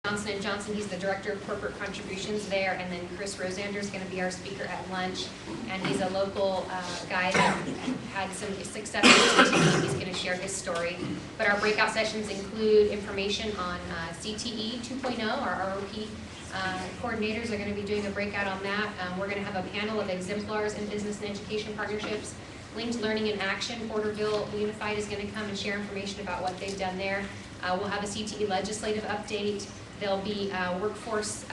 Johnson & Johnson. He's the Director of Corporate Contributions there, and then Chris Rosander is going to be our speaker at lunch, and he's a local guy that had some success with CTE. He's going to share his story. But our breakout sessions include information on CTE 2.0, our ROP coordinators are going to be doing a breakout on that. We're going to have a panel of exemplars in business and education partnerships. Linked Learning in Action, Porterville Unified is going to come and share information about what they've done there. We'll have a CTE legislative update. There'll be workforce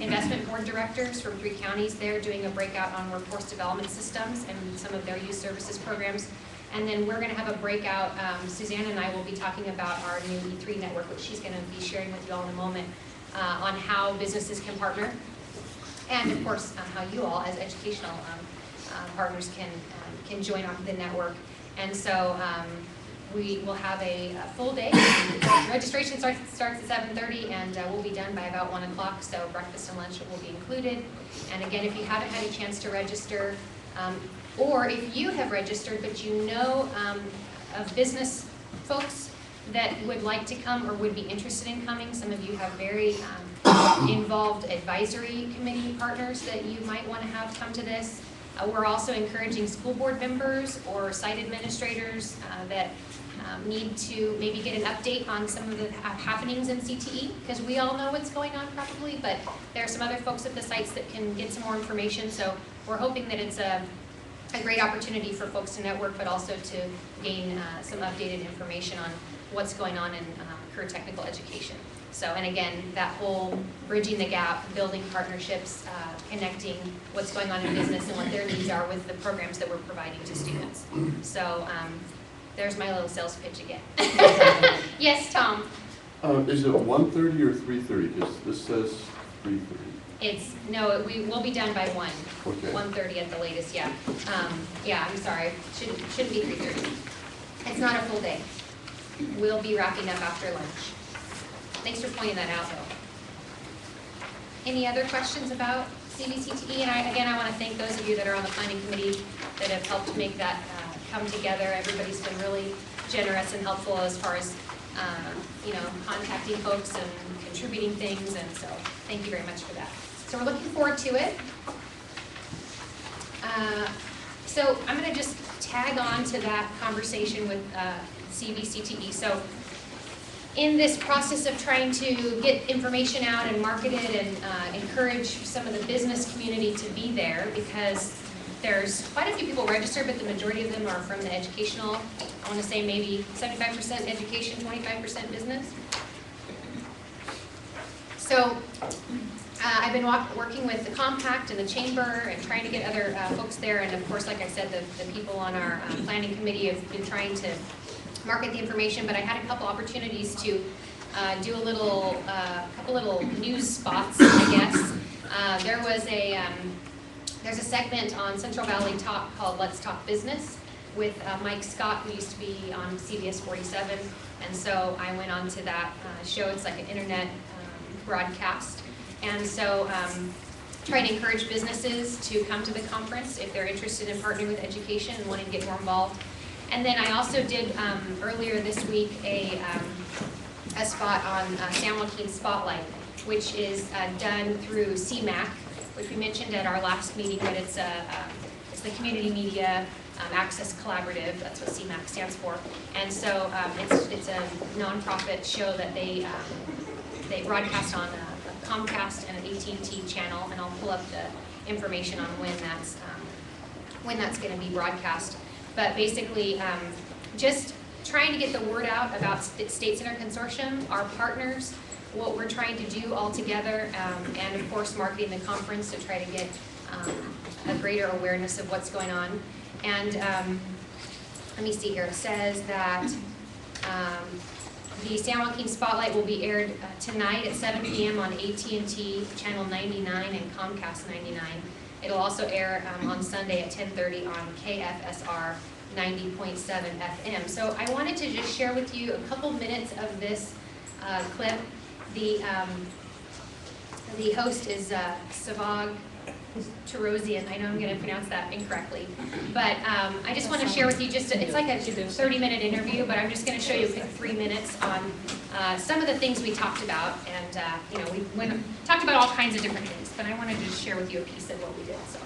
investment board directors from 3 counties there doing a breakout on workforce development systems and some of their youth services programs. And then we're going to have a breakout. Suzanne and I will be talking about our new E3 network, which she's going to be sharing with you all in a moment, on how businesses can partner, and of course how you all as educational partners can join the network. And so we will have a full day. Registration starts at 7:30, and we'll be done by about 1 o'clock, so breakfast and lunch will be included. And again, if you haven't had a chance to register, or if you have registered but you know of business folks that would like to come or would be interested in coming, some of you have very involved advisory committee partners that you might want to have come to this. We're also encouraging school board members or site administrators that need to maybe get an update on some of the happenings in CTE, because we all know what's going on probably, but there are some other folks at the sites that can get some more information. So we're hoping that it's a great opportunity for folks to network, but also to gain some updated information on what's going on in career technical education. So, and again, that whole bridging the gap, building partnerships, connecting what's going on in business and what their needs are with the programs that we're providing to students. So there's my little sales pitch again. Yes, Tom? Is it 1:30 or 3:30? Because this says 3:30. No, we will be done by 1. Okay. 1:30 at the latest, yeah. Yeah, I'm sorry, shouldn't be 3:30. It's not a full day. We'll be wrapping up after lunch. Thanks for pointing that out, though. Any other questions about CVCTE? And I want to thank those of you that are on the planning committee that have helped make that come together. Everybody's been really generous and helpful as far as contacting folks and contributing things, and so thank you very much for that. So we're looking forward to it. So I'm going to just tag on to that conversation with CVCTE. So in this process of trying to get information out and market it and encourage some of the business community to be there, because there's quite a few people registered, but the majority of them are from the educational, I want to say maybe 75% education, 25% business. So I've been working with the Compact and the Chamber and trying to get other folks there, and of course, like I said, the people on our planning committee have been trying to market the information, but I had a couple opportunities to do a couple little news spots, I guess. There's a segment on Central Valley Talk called Let's Talk Business with Mike Scott, who used to be on CBS 47, and so I went on to that show. It's like an internet broadcast, and so trying to encourage businesses to come to the conference if they're interested in partnering with education and wanting to get more involved. And then I also did earlier this week a spot on San Joaquin Spotlight, which is done through CMAC, which we mentioned at our last meeting, but it's the Community Media Access Collaborative. That's what CMAC stands for. And so it's a nonprofit show that they broadcast on a Comcast and an AT&T channel, and I'll pull up the information on when that's going to be broadcast. But basically, just trying to get the word out about State Center Consortium, our partners, what we're trying to do all together, and of course marketing the conference to try to get a greater awareness of what's going on. And let me see here, it says that the San Joaquin Spotlight will be aired tonight at 7 p.m. on AT&T Channel 99 and Comcast 99. It'll also air on Sunday at 10:30 on KFSR 90.7 FM. So I wanted to just share with you a couple minutes of this clip. The host is Savag Tarosian. I know I'm going to pronounce that incorrectly, but I just want to share with you it's like a 30-minute interview, but I'm just going to show you a quick 3 minutes on some of the things we talked about, and we talked about all kinds of different things, but I wanted to just share with you a piece of what we did. So.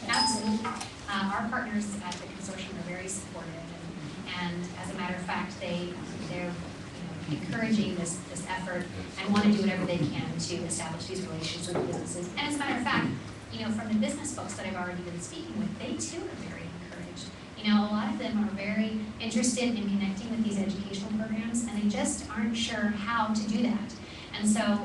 Absolutely. Our partners at the consortium are very supportive, and as a matter of fact, they're encouraging this effort and want to do whatever they can to establish these relationships with businesses. And as a matter of fact, from the business folks that I've already been speaking with, they too are very encouraged. A lot of them are very interested in connecting with these educational programs, and they just aren't sure how to do that. And so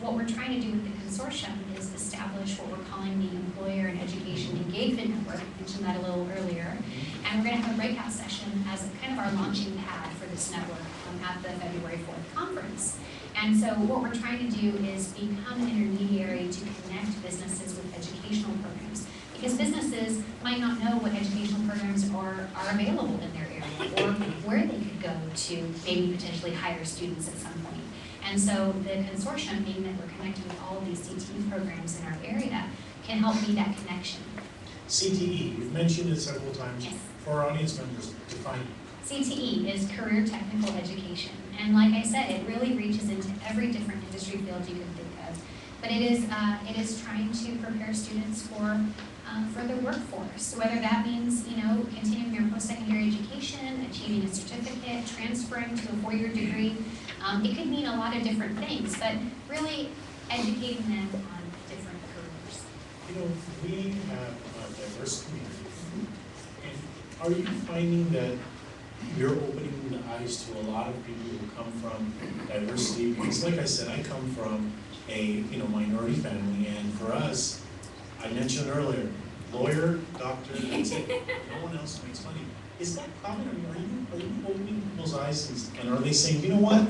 what we're trying to do with the consortium is establish what we're calling the Employer and Education Engagement Network. I mentioned that a little earlier. And we're going to have a breakout session as kind of our launching pad for this network at the February 4th conference. And so what we're trying to do is become an intermediary to connect businesses with educational programs. Because businesses might not know what educational programs are available in their area, or where they could go to maybe potentially hire students at some point. And so the consortium, being that we're connected with all of these CTE programs in our area, can help be that connection. CTE, you've mentioned it several times. Yes. For our audience members, define it. CTE is Career Technical Education. And like I said, it really reaches into every different industry field you can think of. But it is trying to prepare students for the workforce, whether that means, continuing their post-secondary education, achieving a certificate, transferring to a four-year degree. It could mean a lot of different things, but really educating them on different careers. We have a diverse community. And are you finding that you're opening the eyes to a lot of people who come from diversity? Because like I said, I come from a minority family, and for us, I mentioned earlier, lawyer, doctor, that's it. No one else makes money. Is that common? Are you opening people's eyes, and are they saying, you know what?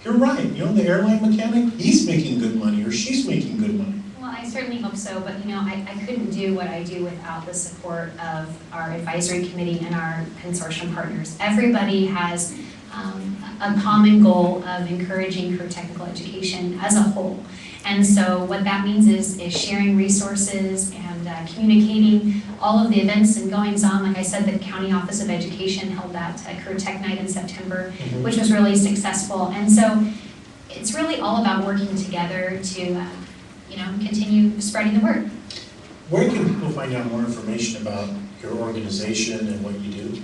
You're right. The airline mechanic, he's making good money, or she's making good money. Well, I certainly hope so, but I couldn't do what I do without the support of our advisory committee and our consortium partners. Everybody has a common goal of encouraging career technical education as a whole. And so what that means is sharing resources and communicating all of the events and goings on. Like I said, the County Office of Education held that Career Tech Night in September, which was really successful. And so it's really all about working together to continue spreading the word. Where can people find out more information about your organization and what you do?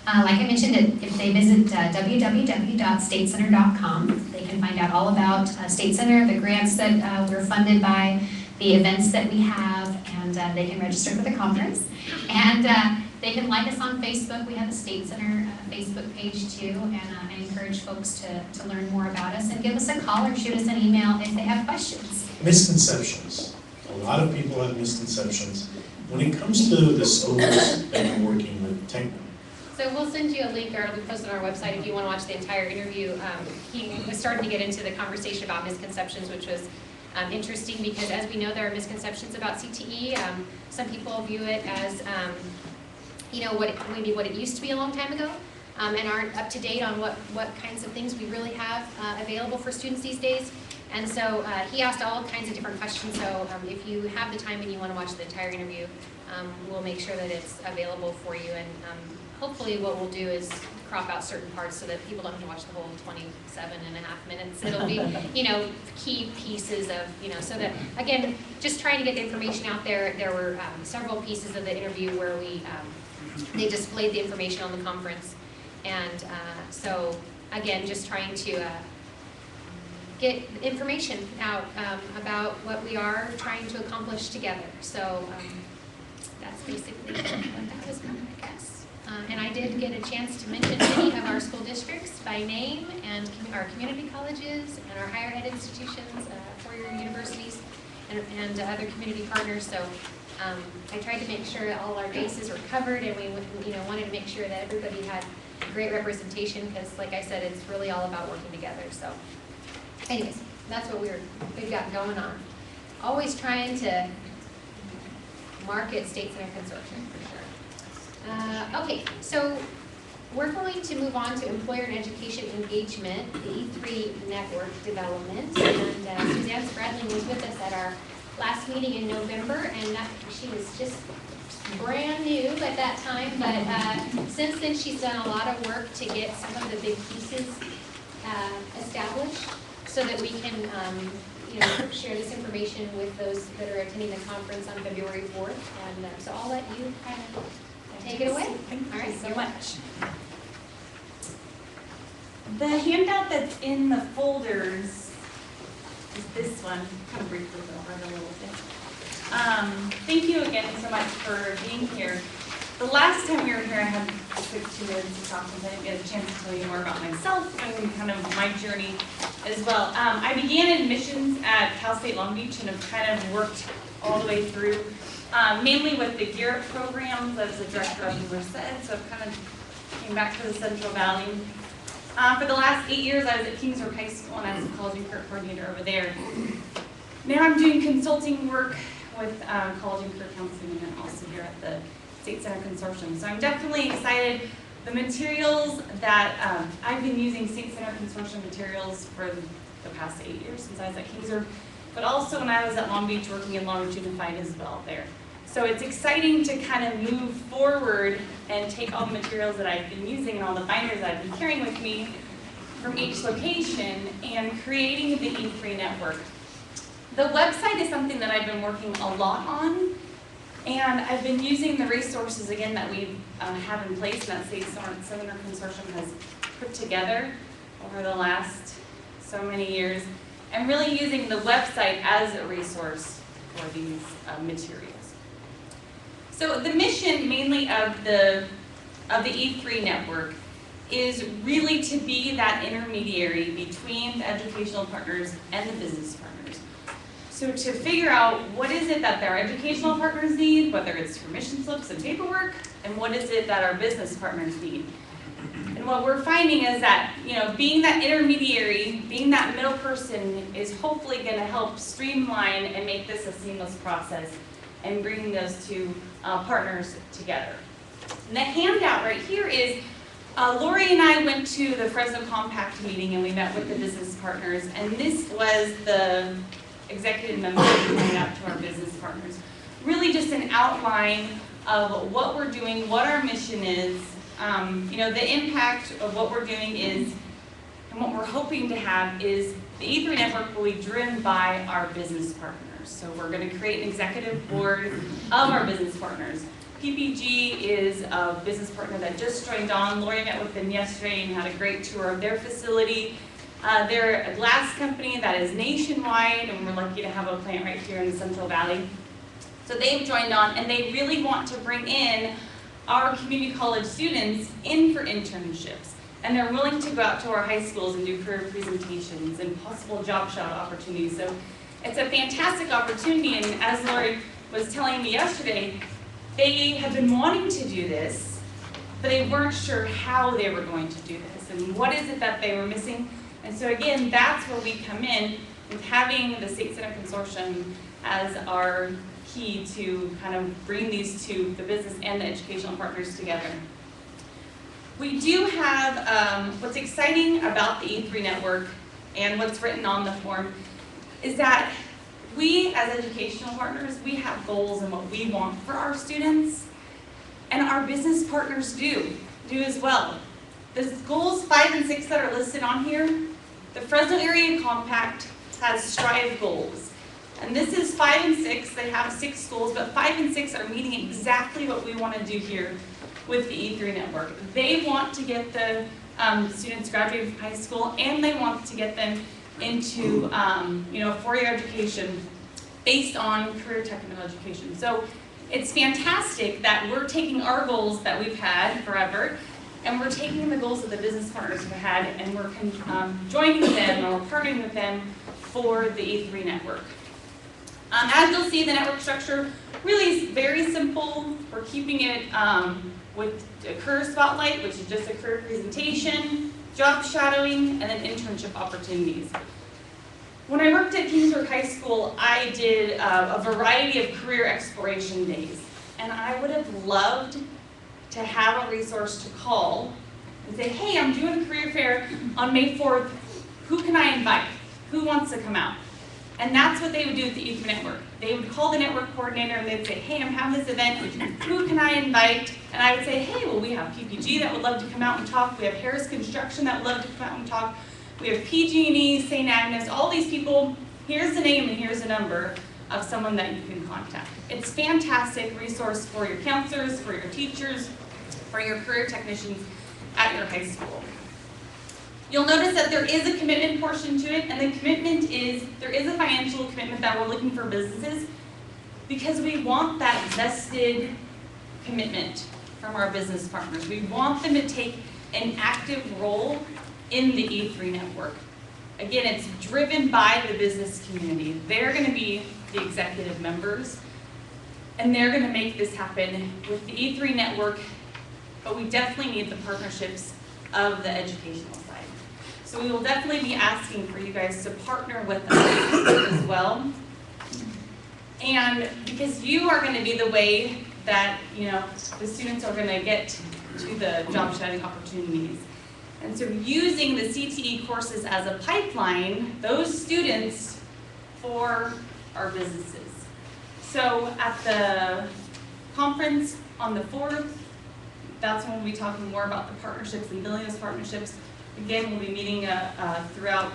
Like I mentioned, if they visit www.statecenter.com, they can find out all about State Center, the grants that we're funded by, the events that we have, and they can register for the conference. And they can like us on Facebook. We have a State Center Facebook page too, and I encourage folks to learn more about us and give us a call or shoot us an email if they have questions. Misconceptions. A lot of people have misconceptions. When it comes to the schools that you're working with, So we'll send you a link, or it'll be posted on our website if you want to watch the entire interview. He was starting to get into the conversation about misconceptions, which was interesting because, as we know, there are misconceptions about CTE. Some people view it as, maybe what it used to be a long time ago, and aren't up to date on what kinds of things we really have available for students these days. And so he asked all kinds of different questions. So if you have the time and you want to watch the entire interview, we'll make sure that it's available for you. And hopefully what we'll do is crop out certain parts so that people don't have to watch the whole 27.5 minutes. It'll be, key pieces of, so that, again, just trying to get the information out there. There were several pieces of the interview where they displayed the information on the conference. And so, again, just trying to get information out about what we are trying to accomplish together. So that's basically what that was about, I guess. And I did get a chance to mention many of our school districts by name, and our community colleges, and our higher ed institutions, four-year universities, and other community partners. So I tried to make sure that all our bases were covered, and we wanted to make sure that everybody had great representation, because like I said, it's really all about working together. So anyways, that's what we've got going on. Always trying to market State Center Consortium for sure. Okay, so we're going to move on to Employer and Education Engagement, the E3 network development. And Suzanne Spradling was with us at our last meeting in November, and she was just brand new at that time, but since then, she's done a lot of work to get some of the big pieces established so that we can, share this information with those that are attending the conference on February 4th. And so I'll let you kind of take it away. Thank All right, you so you're much. The handout that's in the folders is this one. Kind of briefly go over it a little bit. Thank you again so much for being here. The last time we were here, I had a quick 2 minutes to talk, and I didn't get a chance to tell you more about myself and kind of my journey as well. I began admissions at Cal State Long Beach and have kind of worked all the way through, mainly with the Gear Up programs as the director of the Merced, so I've kind of came back to the Central Valley. For the last 8 years, I was at Kingsburg High School and I was a college and career coordinator over there. Now I'm doing consulting work with college and career counseling and also here at the State Center Consortium. So I'm definitely excited. The materials that I've been using State Center Consortium materials for the past 8 years since I was at Kingsburg, but also when I was at Long Beach working in Long Beach Unified as well there. So it's exciting to kind of move forward and take all the materials that I've been using and all the binders that I've been carrying with me from each location and creating the E3 network. The website is something that I've been working a lot on, and I've been using the resources again that we have in place and that State Center Consortium has put together over the last so many years, and really using the website as a resource for these materials. So the mission mainly of the E3 network is really to be that intermediary between the educational partners and the business partners. So to figure out what is it that their educational partners need, whether it's permission slips and paperwork, and what is it that our business partners need. And what we're finding is that, being that intermediary, being that middle person is hopefully going to help streamline and make this a seamless process and bring those two partners together. And the handout right here is, Lori and I went to the Fresno Compact meeting and we met with the business partners, and this was the executive memo coming out to our business partners. Really just an outline of what we're doing, what our mission is, the impact of what we're doing is, and what we're hoping to have is the E3 network will be driven by our business partners. So we're going to create an executive board of our business partners. PPG is a business partner that just joined on. Lori met with them yesterday and had a great tour of their facility. They're a glass company that is nationwide, and we're lucky to have a plant right here in the Central Valley. So they've joined on, and they really want to bring in our community college students in for internships. And they're willing to go out to our high schools and do career presentations and possible job shot opportunities. So it's a fantastic opportunity, and as Lori was telling me yesterday, they have been wanting to do this, but they weren't sure how they were going to do this and what is it that they were missing. And so again, that's where we come in with having the State Center Consortium as our key to kind of bring these two, the business and the educational partners, together. We do have, what's exciting about the E3 network and what's written on the form is that we as educational partners, we have goals and what we want for our students, and our business partners do as well. The goals 5 and 6 that are listed on here, the Fresno Area Compact has STRIVE goals. And this is 5 and 6, they have 6 goals, but 5 and 6 are meeting exactly what we want to do here with the E3 network. They want to get the students graduating from high school, and they want to get them into a 4-year education based on career technical education. So it's fantastic that we're taking our goals that we've had forever, and we're taking the goals that the business partners have had, and we're joining them or partnering with them for the E3 network. As you'll see, the network structure really is very simple. We're keeping it with a career spotlight, which is just a career presentation, job shadowing, and then internship opportunities. When I worked at Kingsburg High School, I did a variety of career exploration days. And I would have loved to have a resource to call and say, hey, I'm doing a career fair on May 4th. Who can I invite? Who wants to come out? And that's what they would do with the E3 network. They would call the network coordinator and they'd say, hey, I'm having this event, who can I invite? And I would say, hey, well, we have PPG that would love to come out and talk. We have Harris Construction that would love to come out and talk. We have PG&E, St. Agnes, all these people. Here's the name and here's the number of someone that you can contact. It's a fantastic resource for your counselors, for your teachers, for your career technicians at your high school. You'll notice that there is a commitment portion to it, and the commitment is, there is a financial commitment that we're looking for businesses because we want that vested commitment from our business partners. We want them to take an active role in the E3 network. Again, it's driven by the business community. They're going to be the executive members, and they're going to make this happen with the E3 network, but we definitely need the partnerships of the educational side. So we will definitely be asking for you guys to partner with us as well. And because you are going to be the way that, you know, the students are going to get to the job shadowing opportunities. And so using the CTE courses as a pipeline, those students for our businesses. So at the conference on the 4th, that's when we'll be talking more about the partnerships and building those partnerships. Again, we'll be meeting throughout,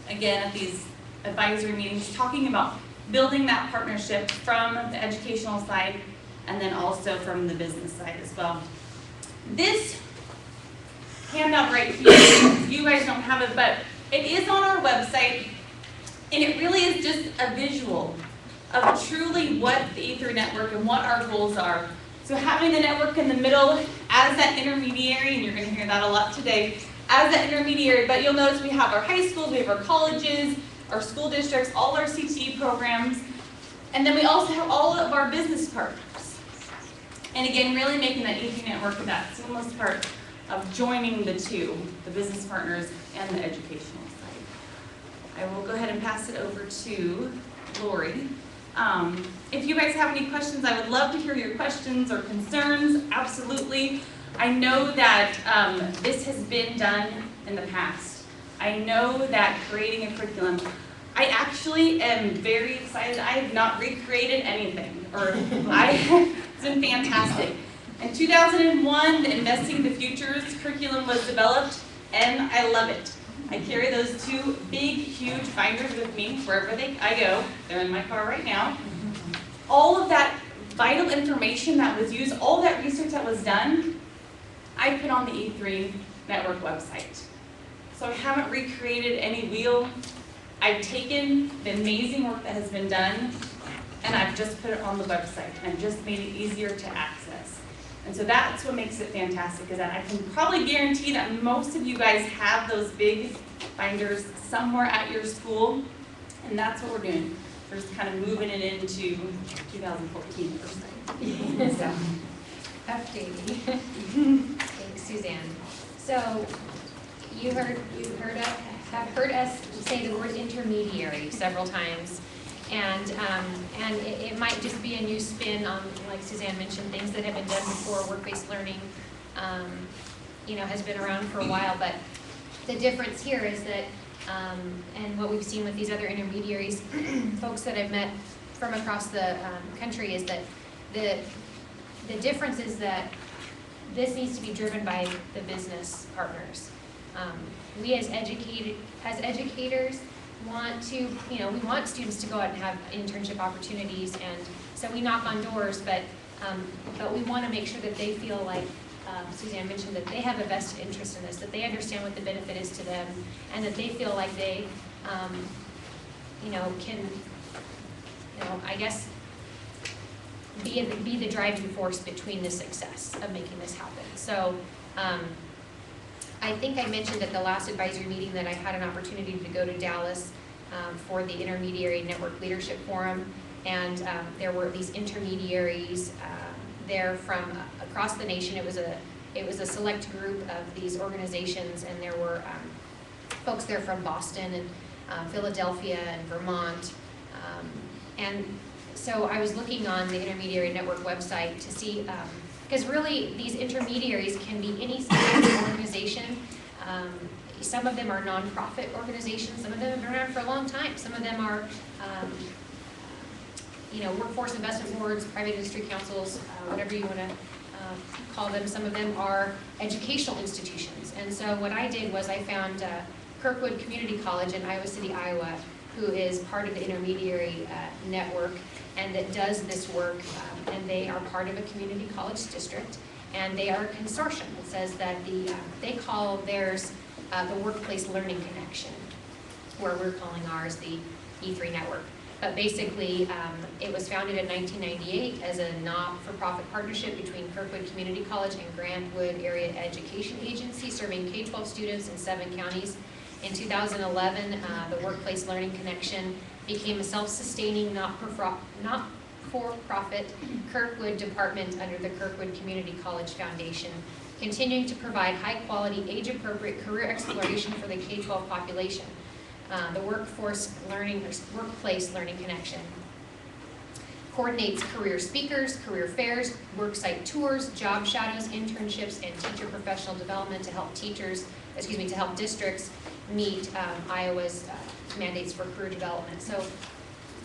again, at these advisory meetings, talking about building that partnership from the educational side and then also from the business side as well. This handout right here, you guys don't have it, but it is on our website, and it really is just a visual of truly what the E3 network and what our goals are. So having the network in the middle as that intermediary, and you're going to hear that a lot today, as that intermediary, but you'll notice we have our high schools, we have our colleges, our school districts, all our CTE programs, and then we also have all of our business partners. And again, really making that E3 network that seamless part of joining the two, the business partners and the educational side. I will go ahead and pass it over to Lori. If you guys have any questions, I would love to hear your questions or concerns, absolutely. I know that this has been done in the past. I know that creating a curriculum, I actually am very excited. I have not recreated anything, it's been fantastic. In 2001, the Investing the Futures curriculum was developed, and I love it. I carry those two big, huge binders with me wherever I go. They're in my car right now. All of that vital information that was used, all that research that was done, I put on the E3 network website. So I haven't recreated any wheel. I've taken the amazing work that has been done, and I've just put it on the website and just made it easier to access. And so that's what makes it fantastic, is that I can probably guarantee that most of you guys have those big binders somewhere at your school, and that's what we're doing. We're just kind of moving it into 2014 per se. So. Updating. Thanks, Suzanne. So you have heard us say the word intermediary several times. And it might just be a new spin on, like Suzanne mentioned, things that have been done before. Work-based learning, has been around for a while. But the difference here is that, and what we've seen with these other intermediaries, folks that I've met from across the country, is that the difference is that this needs to be driven by the business partners. We as educators want to, we want students to go out and have internship opportunities, and so we knock on doors, but we want to make sure that they feel like, Suzanne mentioned, that they have a vested interest in this, that they understand what the benefit is to them, and that they feel like they, can, I guess, be the driving force between the success of making this happen. So, I think I mentioned at the last advisory meeting that I had an opportunity to go to Dallas for the Intermediary Network Leadership Forum, and there were these intermediaries there from across the nation. It was a select group of these organizations, and there were folks there from Boston and Philadelphia and Vermont, and so I was looking on the Intermediary Network website to see. Because really, these intermediaries can be any size organization. Some of them are nonprofit organizations, some of them have been around for a long time, some of them are workforce investment boards, private industry councils, whatever you want to call them. Some of them are educational institutions. And so what I did was I found Kirkwood Community College in Iowa City, Iowa, who is part of the intermediary network and that does this work, and they are part of a community college district, and they are a consortium. It says that they call theirs the Workplace Learning Connection, where we're calling ours the E3 network. But basically, it was founded in 1998 as a not-for-profit partnership between Kirkwood Community College and Grand Wood Area Education Agency, serving K-12 students in 7 counties. In 2011, the Workplace Learning Connection became a self-sustaining, not-for-profit Kirkwood department under the Kirkwood Community College Foundation, continuing to provide high-quality, age-appropriate career exploration for the K-12 population. The Workplace Learning Connection coordinates career speakers, career fairs, worksite tours, job shadows, internships, and teacher professional development to help districts meet Iowa's mandates for career development. So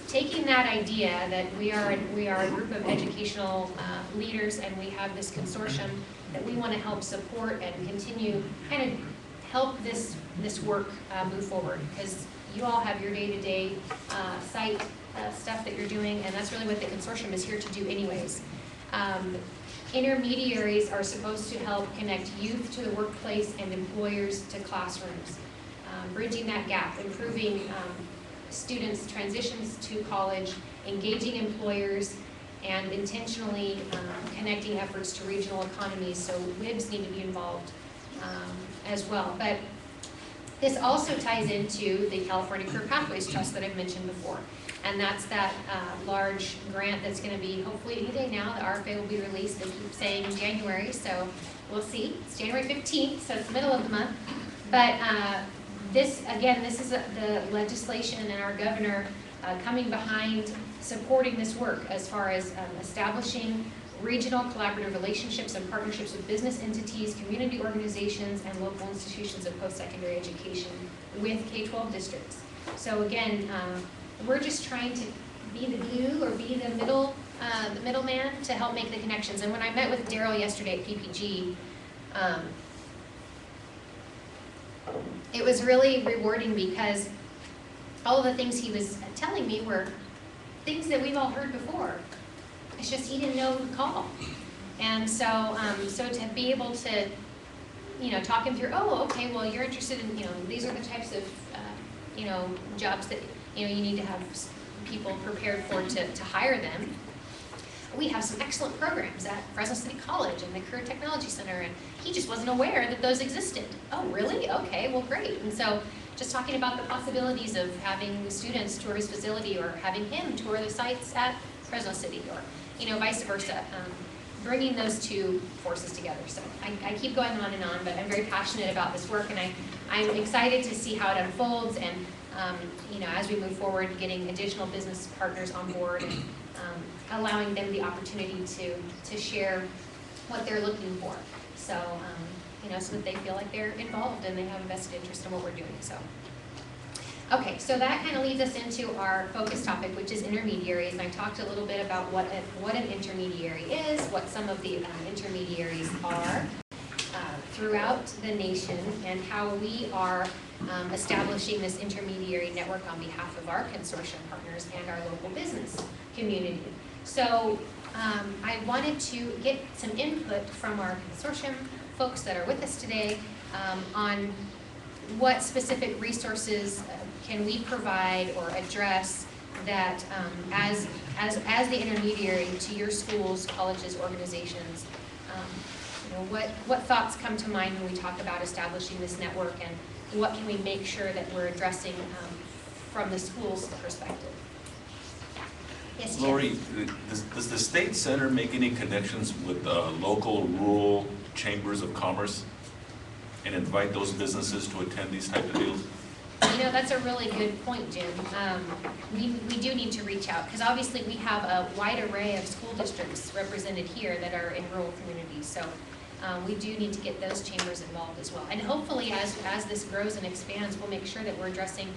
taking that idea that we are a group of educational leaders, and we have this consortium that we want to help support and continue kind of help this work move forward, because you all have your day-to-day site stuff that you're doing, and that's really what the consortium is here to do anyways. Intermediaries are supposed to help connect youth to the workplace and employers to classrooms, bridging that gap, improving students' transitions to college, engaging employers, and intentionally connecting efforts to regional economies, so WIBs need to be involved as well. But this also ties into the California Career Pathways Trust that I've mentioned before. And that's that large grant that's going to be hopefully any day now. The RFA will be released. They keep saying January, so we'll see. It's January 15th, so it's the middle of the month. But this is the legislation and our governor coming behind supporting this work as far as establishing regional collaborative relationships and partnerships with business entities, community organizations, and local institutions of post-secondary education with K-12 districts. So again, we're just trying to be the glue or be the middleman to help make the connections. And when I met with Daryl yesterday at PPG, it was really rewarding because all of the things he was telling me were things that we've all heard before. It's just he didn't know who to call. And so, so to be able to, talk him through, oh, okay, well, you're interested in, these are the types of, jobs that, you need to have people prepared for to hire them. We have some excellent programs at Fresno City College and the Career Technology Center, and he just wasn't aware that those existed. Oh, really? Okay, well, great. And so just talking about the possibilities of having students tour his facility or having him tour the sites at Fresno City, or vice versa, bringing those two forces together. So I keep going on and on, but I'm very passionate about this work, and I'm excited to see how it unfolds, and as we move forward, getting additional business partners on board, and allowing them the opportunity to share what they're looking for. So so that they feel like they're involved and they have a vested interest in what we're doing. So. Okay, so that kind of leads us into our focus topic, which is intermediaries. And I talked a little bit about what an intermediary is, what some of the intermediaries are throughout the nation, and how we are establishing this intermediary network on behalf of our consortium partners and our local business community. So I wanted to get some input from our consortium folks that are with us today on what specific resources can we provide or address that as the intermediary to your schools, colleges, organizations, what thoughts come to mind when we talk about establishing this network, and what can we make sure that we're addressing from the school's perspective? Yes, Jim? Lori, does the state center make any connections with local rural chambers of commerce and invite those businesses to attend these type of deals? That's a really good point, Jim. We do need to reach out, because obviously we have a wide array of school districts represented here that are in rural communities. So we do need to get those chambers involved as well. And hopefully, as this grows and expands, we'll make sure that we're addressing,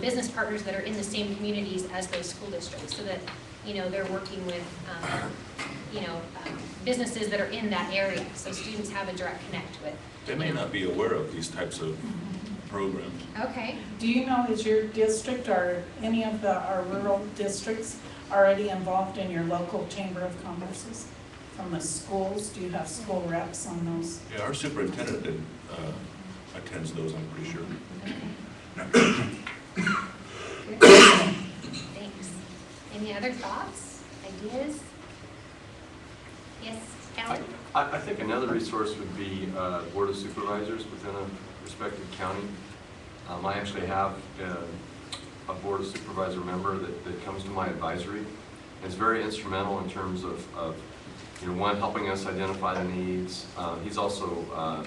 business partners that are in the same communities as those school districts, so that, they're working with, businesses that are in that area, so students have a direct connect with. They may not be aware of these types of programs. Okay. Do you know, is your district or any of our rural districts already involved in your local chamber of commerces? From the schools, do you have school reps on those? Yeah, our superintendent attends those, I'm pretty sure. Thanks. Any other thoughts, ideas? Yes, Alan? I think another resource would be Board of Supervisors within a respective county. I actually have a Board of Supervisor member that comes to my advisory. It's very instrumental in terms of one, helping us identify the needs. He's also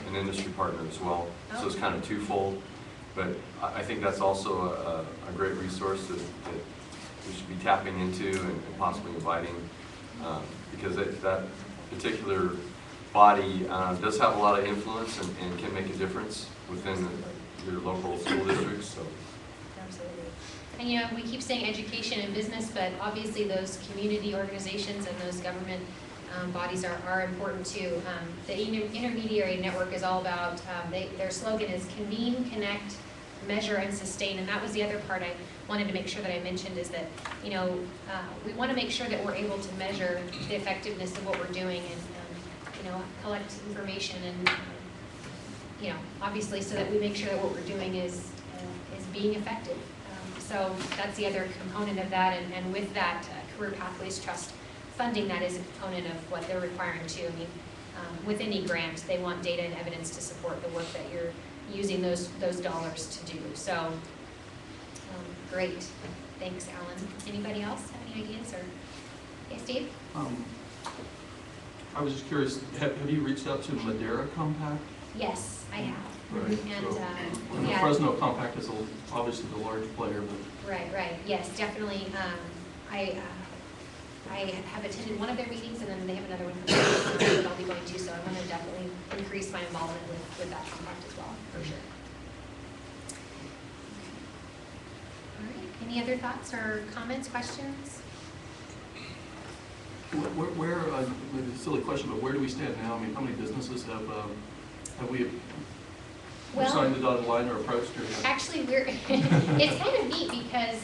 an industry partner as well, so it's kind of twofold. But I think that's also a great resource that we should be tapping into and possibly inviting, because that particular body does have a lot of influence and can make a difference within your local school districts. So. Absolutely. And we keep saying education and business, but obviously those community organizations and those government bodies are important too. The intermediary network is all about, their slogan is convene, connect, measure, and sustain. And that was the other part I wanted to make sure that I mentioned, is that, we want to make sure that we're able to measure the effectiveness of what we're doing and, collect information and, obviously so that we make sure that what we're doing is being effective. So that's the other component of that, and with that, Career Pathways Trust funding that is a component of what they're requiring too. I mean, with any grant, they want data and evidence to support the work that you're using those dollars to do. So, great. Thanks, Alan. Anybody else have any ideas? Or yes, Dave? I was just curious, have you reached out to Madera Compact? Yes, I have. Right. And So, yeah. Fresno Compact is obviously the large player, but Right. Yes, definitely. I have attended one of their meetings, and then they have another one that I'll be going to, so I want to definitely increase my involvement with that compact as well, for sure. All right, any other thoughts or comments, questions? where maybe a silly question, but where do we stand now? I mean, how many businesses have we signed the dotted line or approached or yet? Actually, it's kind of neat because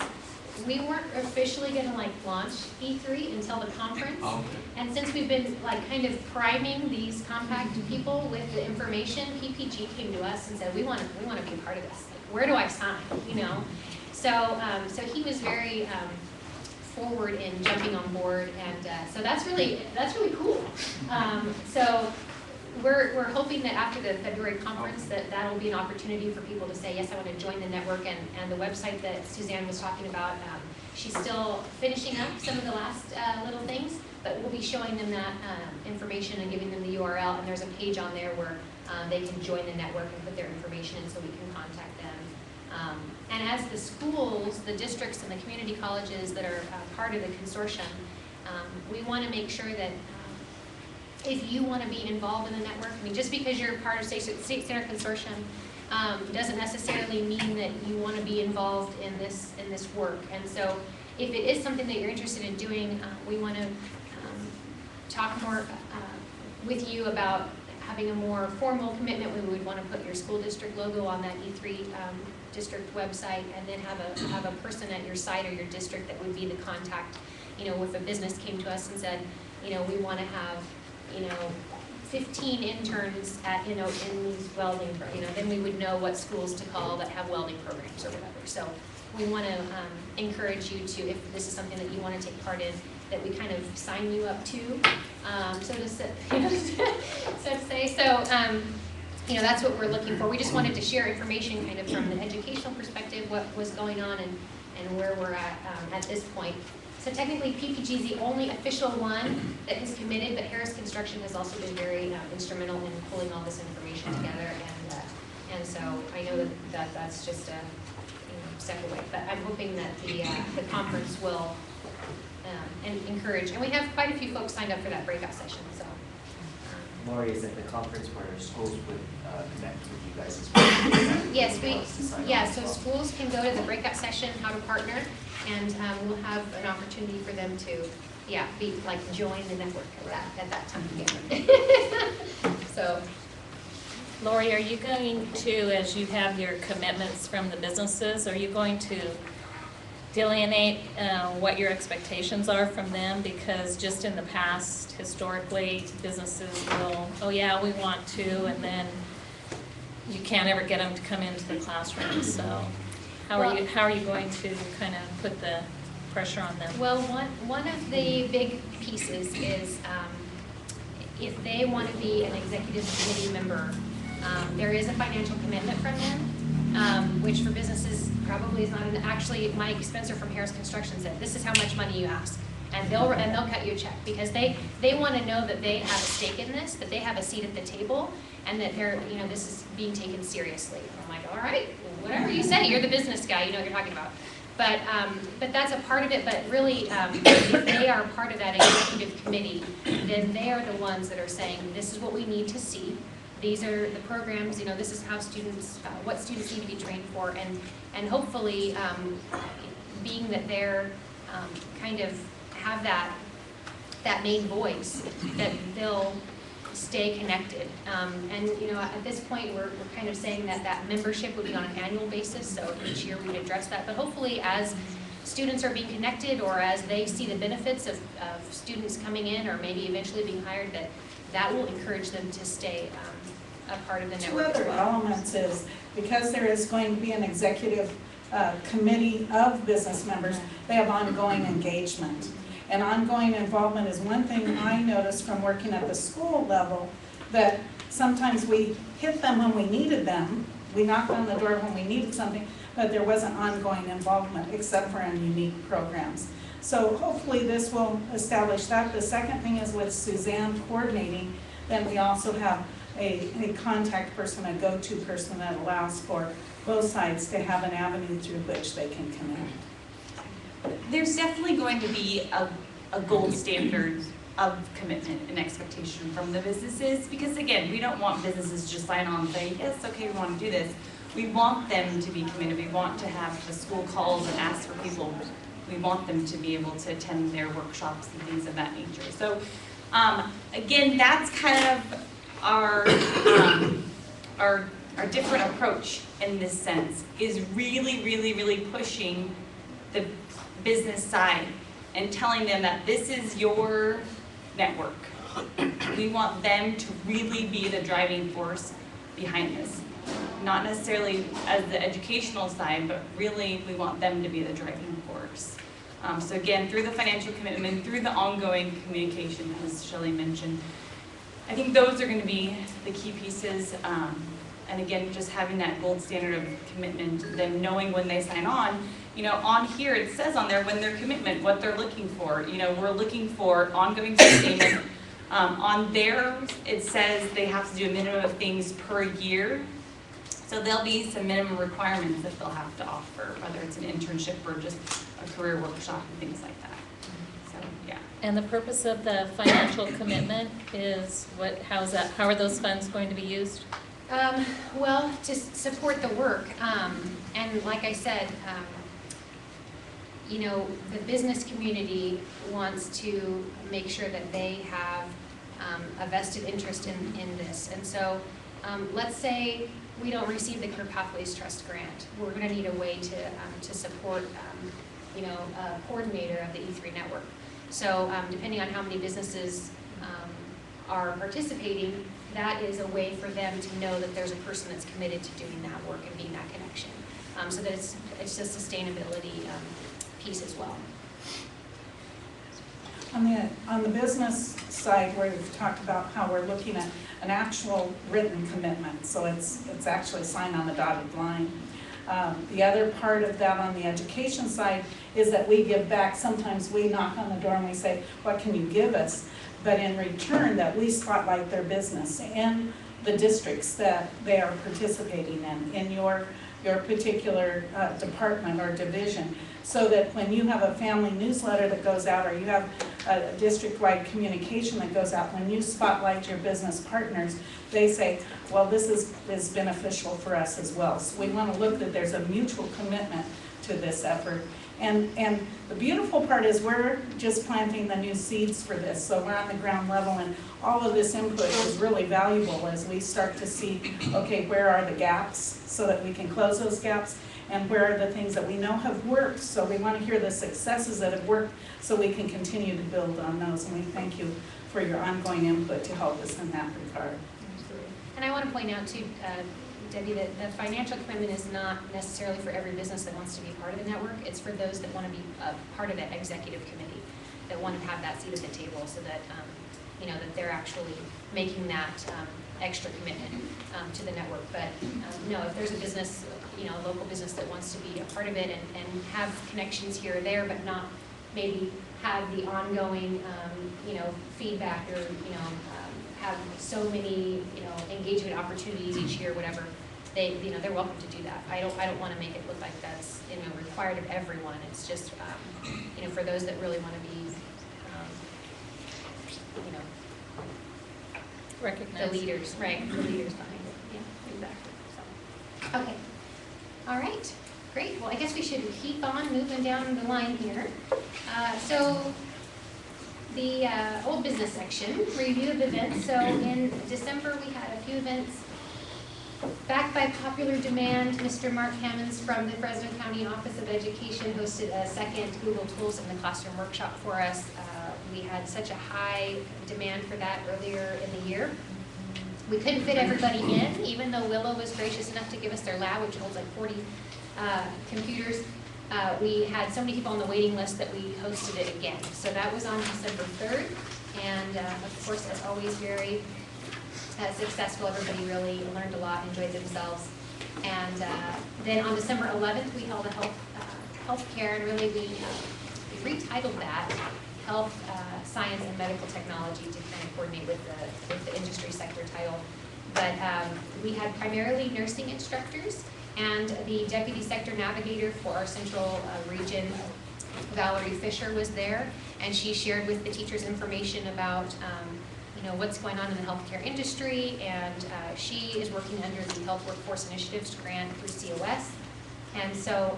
we weren't officially going to launch E3 until the conference. Oh, okay. And since we've been kind of priming these compact people with the information, PPG came to us and said, we want to be a part of this. Where do I sign? So he was very forward in jumping on board, and so that's really cool. So we're hoping that after the February conference that'll be an opportunity for people to say, yes, I want to join the network, and the website that Suzanne was talking about, she's still finishing up some of the last little things, but we'll be showing them that information and giving them the URL, and there's a page on there where they can join the network and put their information in so we can contact them. And as the schools, the districts, and the community colleges that are part of the consortium, we want to make sure that if you want to be involved in the network, I mean, just because you're part of State Center Consortium doesn't necessarily mean that you want to be involved in this work. And so if it is something that you're interested in doing, we want to talk more with you about having a more formal commitment. We would want to put your school district logo on that E3 district website, and then have a person at your site or your district that would be the contact. If a business came to us and said, we want to have 15 interns at, in these welding, then we would know what schools to call that have welding programs or whatever. So we want to encourage you to, if this is something that you want to take part in, that we kind of sign you up to, so to say. So that's what we're looking for. We just wanted to share information kind of from the educational perspective, what was going on and where we're at this point. So technically, PPG is the only official one that has committed, but Harris Construction has also been very instrumental in pulling all this information together, and so I know that that's just a step away. But I'm hoping that the conference will encourage, and we have quite a few folks signed up for that breakout session. So Lori, is at the conference where schools would connect with you guys as well? Yes, Anyone else to sign on yeah, as so well? schools can go to the breakout session, how to partner, and we'll have an opportunity for them to, yeah, be, like, join the network at that time together. So, Lori, are you going to, as you have your commitments from the businesses, are you going to delineate what your expectations are from them? Because just in the past, historically, businesses will, oh yeah, we want to, and then you can't ever get them to come into the classroom. So how are you going to kind of put the pressure on them? well, one of the big pieces is if they want to be an executive committee member, there is a financial commitment from them, which for businesses probably is not, actually Mike Spencer from Harris Construction said, this is how much money you ask. And they'll cut you a check, because they want to know that they have a stake in this, that they have a seat at the table, and that they're, this is being taken seriously. And I'm like, all right, whatever you say, you're the business guy, you know what you're talking about. But that's a part of it, but really, if they are part of that executive committee, then they are the ones that are saying, this is what we need to see. These are the programs, this is how students, what students need to be trained for, and hopefully, being that they're kind of have that main voice, that they'll stay connected. And at this point, we're kind of saying that membership would be on an annual basis, so each year we'd address that. But hopefully, as students are being connected, or as they see the benefits of students coming in, or maybe eventually being hired, that will encourage them to stay a part of the network as Two other well. elements is, because there is going to be an executive committee of business members, they have ongoing engagement. And ongoing involvement is one thing I noticed from working at the school level, that sometimes we hit them when we needed them, we knocked on the door when we needed something, but there wasn't ongoing involvement except for in unique programs. So hopefully this will establish that. The second thing is with Suzanne coordinating, then we also have a contact person, a go-to person that allows for both sides to have an avenue through which they can connect. There's definitely going to be a gold standard of commitment and expectation from the businesses, because again, we don't want businesses to just sign on and say, yes, okay, we want to do this. We want them to be committed. We want to have the school calls and ask for people. We want them to be able to attend their workshops and things of that nature. So again, that's kind of our different approach in this sense, is really pushing the business side and telling them that this is your network. We want them to really be the driving force behind this. Not necessarily as the educational side, but really we want them to be the driving force. So again, through the financial commitment, through the ongoing communication, as Shelley mentioned, I think those are going to be the key pieces. And again, just having that gold standard of commitment, them knowing when they sign on, on here it says on there when their commitment, what they're looking for. We're looking for ongoing sustainment. On theirs, it says they have to do a minimum of things per year. So there'll be some minimum requirements that they'll have to offer, whether it's an internship or just a career workshop and things like that. So, yeah. And the purpose of the financial commitment is what? How are those funds going to be used? Well, to support the work, and like I said, the business community wants to make sure that they have a vested interest in this. And so let's say we don't receive the Career Pathways Trust grant. We're going to need a way to support a coordinator of the E3 network. So depending on how many businesses are participating, that is a way for them to know that there's a person that's committed to doing that work and being that connection. So that it's a sustainability piece as well. On the business side, where we've talked about how we're looking at an actual written commitment, so it's actually signed on the dotted line. The other part of that on the education side is that we give back. Sometimes we knock on the door and we say, what can you give us? But in return, that we spotlight their business and the districts that they are participating in your particular department or division, so that when you have a family newsletter that goes out, or you have a district-wide communication that goes out. When you spotlight your business partners, they say, well, this is beneficial for us as well. So we want to look that there's a mutual commitment to this effort. And the beautiful part is we're just planting the new seeds for this. So we're on the ground level, and all of this input is really valuable as we start to see, okay, where are the gaps so that we can close those gaps, and where are the things that we know have worked. So we want to hear the successes that have worked so we can continue to build on those. And we thank you for your ongoing input to help us in that regard. Absolutely. And I want to point out too, Debbie, that the financial commitment is not necessarily for every business that wants to be part of the network. It's for those that want to be part of that executive committee, that want to have that seat at the table, so that that they're actually making that extra commitment to the network. But no, if there's a business, a local business that wants to be a part of it and have connections here or there, but not maybe have the ongoing feedback, or have so many engagement opportunities each year, whatever, they're welcome to do that. I don't want to make it look like that's required of everyone. It's just for those that really want to be Recognize. the leaders, right? The leaders behind it. Yeah, exactly. So, okay. All right. Great. Well, I guess we should keep on moving down the line here. So the old business section, review of events. So in December, we had a few events. Backed by popular demand, Mr. Mark Hammonds from the Fresno County Office of Education hosted a second Google Tools in the Classroom workshop for us. We had such a high demand for that earlier in the year. We couldn't fit everybody in, even though Willow was gracious enough to give us their lab, which holds like 40 computers. We had so many people on the waiting list that we hosted it again. So that was on December 3rd. And of course, as always, very successful. Everybody really learned a lot, enjoyed themselves. And then on December 11th, we held a healthcare, and really we retitled that Health, Science, and Medical Technology to kind of coordinate with the industry sector title. But we had primarily nursing instructors, and the Deputy Sector Navigator for our central region, Valerie Fisher, was there, and she shared with the teachers information about what's going on in the healthcare industry, and she is working under the Health Workforce Initiatives grant through COS. And so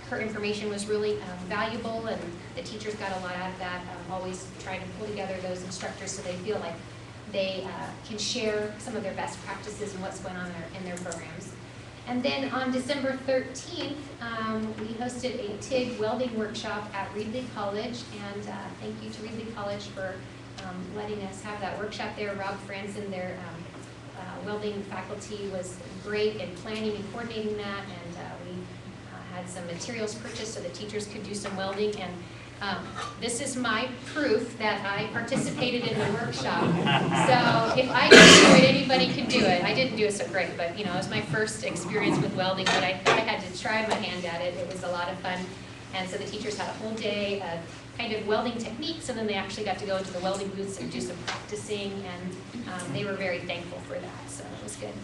her information was really valuable, and the teachers got a lot out of that, always trying to pull together those instructors so they feel like they can share some of their best practices and what's going on in their programs. And then on December 13th, we hosted a TIG welding workshop at Reedley College, and thank you to Reedley College for letting us have that workshop there. Rob Franson, their welding faculty, was great in planning and coordinating that, and we had some materials purchased so the teachers could do some welding. And this is my proof that I participated in the workshop. So if I can do it, anybody can do it. I didn't do it so great, but it was my first experience with welding, but I had to try my hand at it. It was a lot of fun. And so the teachers had a whole day of kind of welding techniques, and then they actually got to go into the welding booths and do some practicing, and they were very thankful for that, so it was good.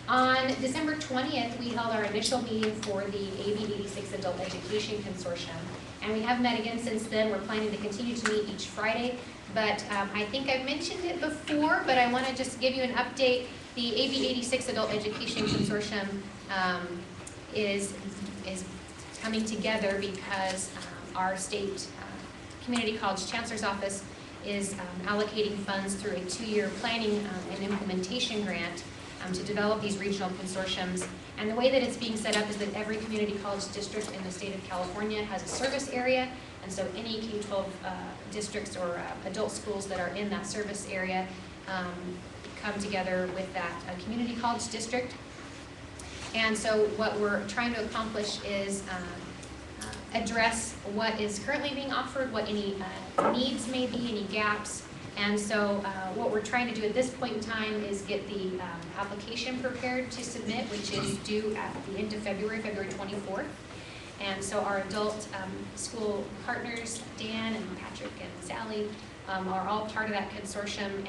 On December 20th, we held our initial meeting for the AB 86 Adult Education Consortium, and we have met again since then. We're planning to continue to meet each Friday, but I think I've mentioned it before, but I want to just give you an update. The AB 86 Adult Education Consortium is coming together because our state community college chancellor's office is allocating funds through a 2-year planning and implementation grant to develop these regional consortiums. And the way that it's being set up is that every community college district in the state of California has a service area, and so any K-12 districts or adult schools that are in that service area come together with that community college district. And so what we're trying to accomplish is address what is currently being offered, what any needs may be, any gaps. And so what we're trying to do at this point in time is get the application prepared to submit, which is due at the end of February, February 24th. And so our adult school partners, Dan and Patrick and Sally, are all part of that consortium.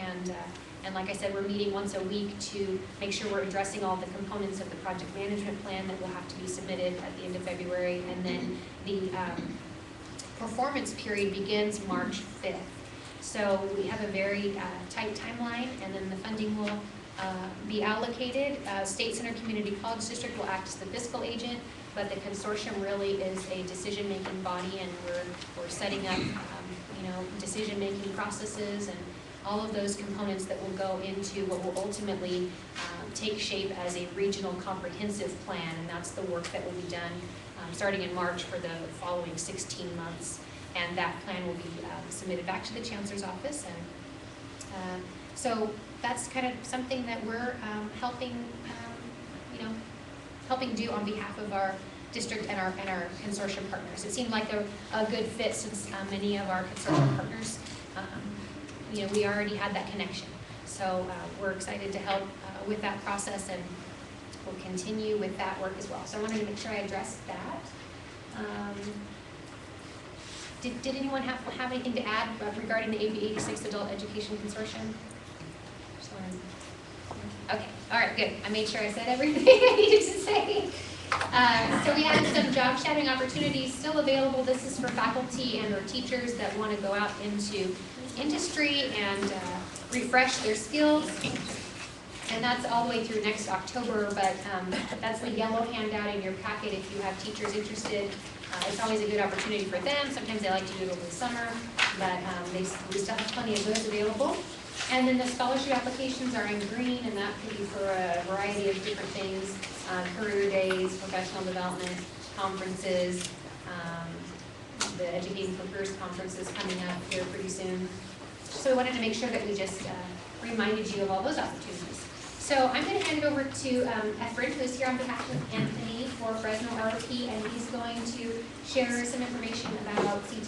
And like I said, we're meeting once a week to make sure we're addressing all the components of the project management plan that will have to be submitted at the end of February. And then the performance period begins March 5th. So we have a very tight timeline, and then the funding will be allocated. State Center Community College District will act as the fiscal agent, but the consortium really is a decision-making body, and we're setting up, decision-making processes and all of those components that will go into what will ultimately take shape as a regional comprehensive plan, and that's the work that will be done starting in March for the following 16 months. And that plan will be submitted back to the Chancellor's office. And so that's kind of something that we're helping do on behalf of our district and our consortium partners. It seemed like a good fit since many of our consortium partners, we already had that connection. So we're excited to help with that process, and we'll continue with that work as well. So I wanted to make sure I addressed that. Did anyone have anything to add regarding the AB 86 Adult Education Consortium? Okay, all right, good. I made sure I said everything I needed to say. So we have some job shadowing opportunities still available. This is for faculty and or teachers that want to go out into industry and refresh their skills. And that's all the way through next October, but that's the yellow handout in your packet if you have teachers interested. It's always a good opportunity for them. Sometimes they like to do it over the summer, but we still have plenty of those available. And then the scholarship applications are in green, and that could be for a variety of different things, career days, professional development, conferences, the Educating for Careers conference is coming up here pretty soon. So we wanted to make sure that we just reminded you of all those opportunities. So I'm going to hand it over to Efren, who is here on behalf of Anthony for Fresno ROP, and he's going to share some information about CT